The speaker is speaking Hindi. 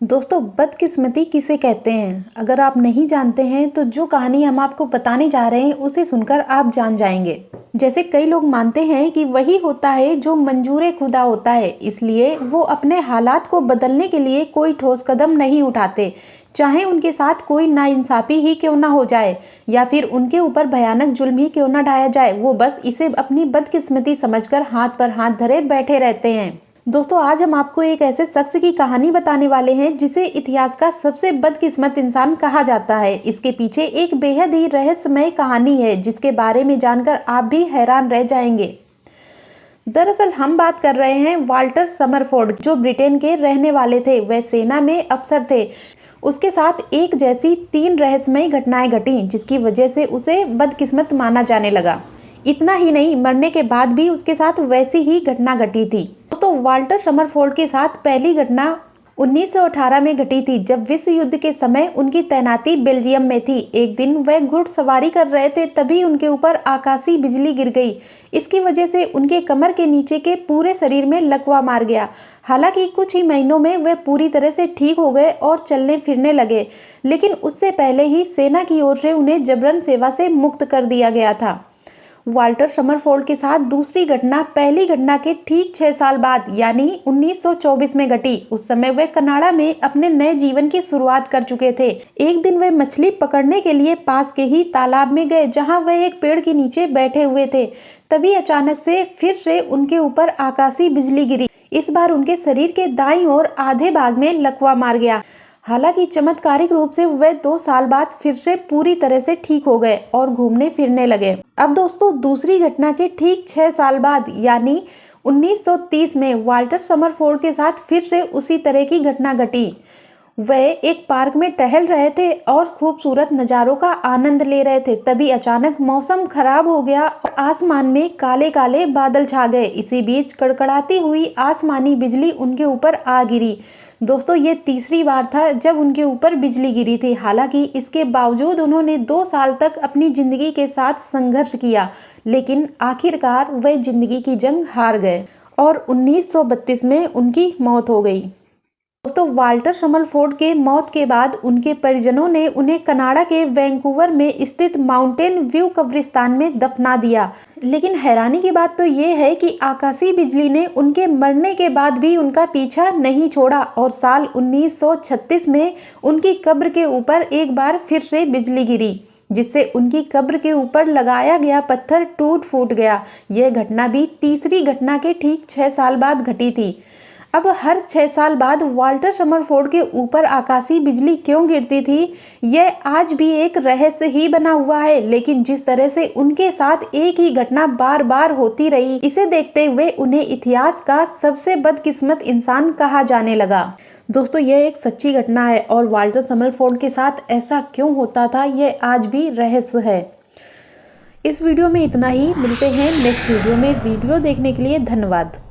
दोस्तों, बदकिस्मती किसे कहते हैं? अगर आप नहीं जानते हैं तो जो कहानी हम आपको बताने जा रहे हैं उसे सुनकर आप जान जाएंगे। जैसे कई लोग मानते हैं कि वही होता है जो मंजूर खुदा होता है, इसलिए वो अपने हालात को बदलने के लिए कोई ठोस कदम नहीं उठाते, चाहे उनके साथ कोई नाइंसाफी ही क्यों ना हो जाए या फिर उनके ऊपर भयानक जुल्म ही क्यों ना ढाया जाए। वो बस इसे अपनी बदकिस्मती समझकर हाथ पर हाथ धरे बैठे रहते हैं। दोस्तों, आज हम आपको एक ऐसे शख्स की कहानी बताने वाले हैं जिसे इतिहास का सबसे बदकिस्मत इंसान कहा जाता है। इसके पीछे एक बेहद ही रहस्यमय कहानी है जिसके बारे में जानकर आप भी हैरान रह जाएंगे। दरअसल हम बात कर रहे हैं वाल्टर समरफोर्ड, जो ब्रिटेन के रहने वाले थे। वह सेना में अफसर थे। उसके साथ एक जैसी 3 रहस्यमय घटनाएं घटी जिसकी वजह से उसे बदकिस्मत माना जाने लगा। इतना ही नहीं, मरने के बाद भी उसके साथ वैसी ही घटना घटी थी। तो वाल्टर समरफोर्ड के साथ पहली घटना 1918 में घटी थी, जब विश्व युद्ध के समय उनकी तैनाती बेल्जियम में थी। एक दिन वह घुड़सवारी कर रहे थे, तभी उनके ऊपर आकाशीय बिजली गिर गई। इसकी वजह से उनके कमर के नीचे के पूरे शरीर में लकवा मार गया। हालांकि कुछ ही महीनों में वे पूरी तरह से ठीक हो गए और चलने फिरने लगे, लेकिन उससे पहले ही सेना की ओर से उन्हें जबरन सेवा से मुक्त कर दिया गया था। वाल्टर समरफोर्ड के साथ दूसरी घटना पहली घटना के ठीक 6 साल बाद यानी 1924 में घटी। उस समय वे कनाडा में अपने नए जीवन की शुरुआत कर चुके थे। एक दिन वे मछली पकड़ने के लिए पास के ही तालाब में गए, जहां वे एक पेड़ के नीचे बैठे हुए थे। तभी अचानक से फिर से उनके ऊपर आकाशीय बिजली गिरी। इस बार उनके शरीर के दाईं ओर आधे भाग में लकवा मार गया। हालांकि चमत्कारिक रूप से वे 2 साल बाद फिर से पूरी तरह से ठीक हो गए और घूमने फिरने लगे। अब दोस्तों, दूसरी घटना के ठीक 6 साल बाद यानी 1930 में वाल्टर समरफोर्ड के साथ फिर से उसी तरह की घटना घटी। वे एक पार्क में टहल रहे थे और खूबसूरत नज़ारों का आनंद ले रहे थे। तभी अचानक मौसम खराब हो गया और आसमान में काले काले बादल छा गए। इसी बीच कड़कड़ाती हुई आसमानी बिजली उनके ऊपर आ गिरी। दोस्तों, ये तीसरी बार था जब उनके ऊपर बिजली गिरी थी। हालांकि इसके बावजूद उन्होंने 2 साल तक अपनी जिंदगी के साथ संघर्ष किया, लेकिन आखिरकार वे जिंदगी की जंग हार गए और 1932 में उनकी मौत हो गई। दोस्तों, वाल्टर समरफोर्ड के मौत के बाद उनके परिजनों ने उन्हें कनाडा के वैंकूवर में स्थित माउंटेन व्यू कब्रिस्तान में दफना दिया। लेकिन हैरानी की बात तो ये है कि आकाशीय बिजली ने उनके मरने के बाद भी उनका पीछा नहीं छोड़ा और साल 1936 में उनकी कब्र के ऊपर एक बार फिर से बिजली गिरी, जिससे उनकी कब्र के ऊपर लगाया गया पत्थर टूट फूट गया। यह घटना भी तीसरी घटना के ठीक 6 साल बाद घटी थी। अब हर 6 साल बाद वाल्टर समरफोर्ड के ऊपर आकाशीय बिजली क्यों गिरती थी, यह आज भी एक रहस्य ही बना हुआ है। लेकिन जिस तरह से उनके साथ एक ही घटना बार बार होती रही, इसे देखते हुए उन्हें इतिहास का सबसे बदकिस्मत इंसान कहा जाने लगा। दोस्तों, यह एक सच्ची घटना है और वाल्टर समरफोर्ड के साथ ऐसा क्यों होता था, यह आज भी रहस्य है। इस वीडियो में इतना ही। मिलते हैं नेक्स्ट वीडियो में। वीडियो देखने के लिए धन्यवाद।